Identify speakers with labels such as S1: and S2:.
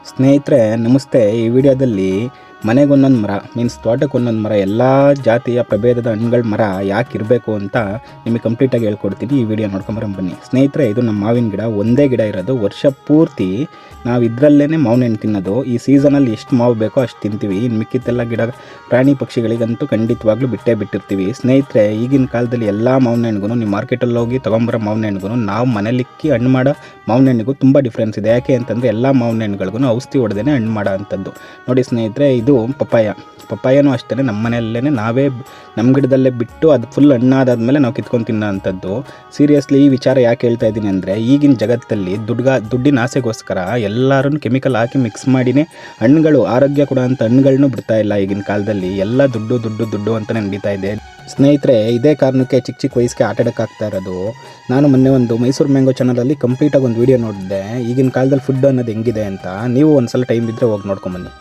S1: ಸ್ನೇಹಿತರೆ ನಮಸ್ತೆ. ಈ ವಿಡಿಯೋದಲ್ಲಿ ಮನೆಗೊಂದೊಂದು ಮರ ಮೀನ್ಸ್ ತೋಟಕ್ಕೊಂದೊಂದು ಮರ ಎಲ್ಲ ಜಾತಿಯ ಪ್ರಭೇದದ ಹಣ್ಣುಗಳ ಮರ ಯಾಕೆ ಇರಬೇಕು ಅಂತ ನಿಮಗೆ ಕಂಪ್ಲೀಟಾಗಿ ಹೇಳ್ಕೊಡ್ತೀನಿ. ಈ ವಿಡಿಯೋ ನೋಡ್ಕೊಂಬರೋಣ ಬನ್ನಿ. ಸ್ನೇಹಿತರೆ, ಇದು ನಮ್ಮ ಮಾವಿನ ಗಿಡ, ಒಂದೇ ಗಿಡ ಇರೋದು. ವರ್ಷ ಪೂರ್ತಿ ನಾವು ಇದರಲ್ಲೇ ಮಾವಿನ ಹಣ್ಣು ತಿನ್ನೋದು. ಈ ಸೀಸನಲ್ಲಿ ಎಷ್ಟು ಮಾವು ಬೇಕೋ ಅಷ್ಟು ತಿಂತೀವಿ. ಇನ್ನು ಮಿಕ್ಕಿದ್ದೆಲ್ಲ ಗಿಡ ಪ್ರಾಣಿ ಪಕ್ಷಿಗಳಿಗಂತೂ ಖಂಡಿತವಾಗ್ಲೂ ಬಿಟ್ಟಿರ್ತೀವಿ. ಸ್ನೇಹಿತರೆ, ಈಗಿನ ಕಾಲದಲ್ಲಿ ಎಲ್ಲ ಮಾವಿನ ಹಣ್ಣಿಗೂ ನೀವು ಮಾರ್ಕೆಟಲ್ಲಿ ಹೋಗಿ ತೊಗೊಂಬರೋ ಮಾವಿನ ಹಣ್ಣಿಗೂ ನಾವು ಮನೇಲಿಕ್ಕಿ ಹಣ್ಣು ಮಾಡೋ ಮಾವಿನ ಹಣ್ಣಿಗೂ ತುಂಬ ಡಿಫ್ರೆನ್ಸ್ ಇದೆ. ಯಾಕೆ ಅಂತಂದರೆ ಎಲ್ಲ ಮಾವಿನ ಹಣ್ಣುಗಳಿಗೂ ಔಷಧಿ ಹೊಡೆದೇ ಹಣ್ಣು ಮಾಡೋ ಅಂಥದ್ದು. ನೋಡಿ ಸ್ನೇಹಿತರೆ, ಇದು ಪಪ್ಪಾಯನೂ ಅಷ್ಟೇ ನಮ್ಮ ಮನೆಯಲ್ಲೇ ನಾವೇ ನಮ್ಮ ಗಿಡದಲ್ಲೇ ಬಿಟ್ಟು ಅದು ಫುಲ್ ಹಣ್ಣಾದಾದ್ಮೇಲೆ ನಾವು ಕಿತ್ಕೊಂಡು ತಿನ್ನೋ ಅಂಥದ್ದು. ಸೀರಿಯಸ್ಲಿ ಈ ವಿಚಾರ ಯಾಕೆ ಹೇಳ್ತಾ ಇದ್ದೀನಿ ಅಂದರೆ, ಈಗಿನ ಜಗತ್ತಲ್ಲಿ ದುಡ್ಡಿನ ಆಸೆಗೋಸ್ಕರ ಎಲ್ಲರೂ ಕೆಮಿಕಲ್ ಹಾಕಿ ಮಿಕ್ಸ್ ಮಾಡಿನೇ ಹಣ್ಣುಗಳು, ಆರೋಗ್ಯ ಕೊಡೋ ಅಂಥ ಹಣ್ಣುಗಳನ್ನೂ ಬಿಡ್ತಾ ಇಲ್ಲ. ಈಗಿನ ಕಾಲದಲ್ಲಿ ಎಲ್ಲ ದುಡ್ಡು ಅಂತಲೇ ನಡೀತಾ ಇದೆ. ಸ್ನೇಹಿತರೆ, ಇದೇ ಕಾರಣಕ್ಕೆ ಚಿಕ್ಕ ವಯಸ್ಸಿಗೆ ಆಟ ಆಡೋಕ್ಕಾಗ್ತಾ ಇರೋದು. ನಾನು ಮೊನ್ನೆ ಒಂದು ಮೈಸೂರು ಮ್ಯಾಂಗೋ ಚಾನಲಲ್ಲಿ ಕಂಪ್ಲೀಟಾಗಿ ಒಂದು ವೀಡಿಯೋ ನೋಡಿದ್ದೆ, ಈಗಿನ ಕಾಲದಲ್ಲಿ ಫುಡ್ ಅನ್ನೋದು ಹೆಂಗಿದೆ ಅಂತ. ನೀವು ಒಂದು ಸಲ ಟೈಮ್ ಇದ್ದರೆ ಹೋಗಿ ನೋಡ್ಕೊಂಬನ್ನಿ.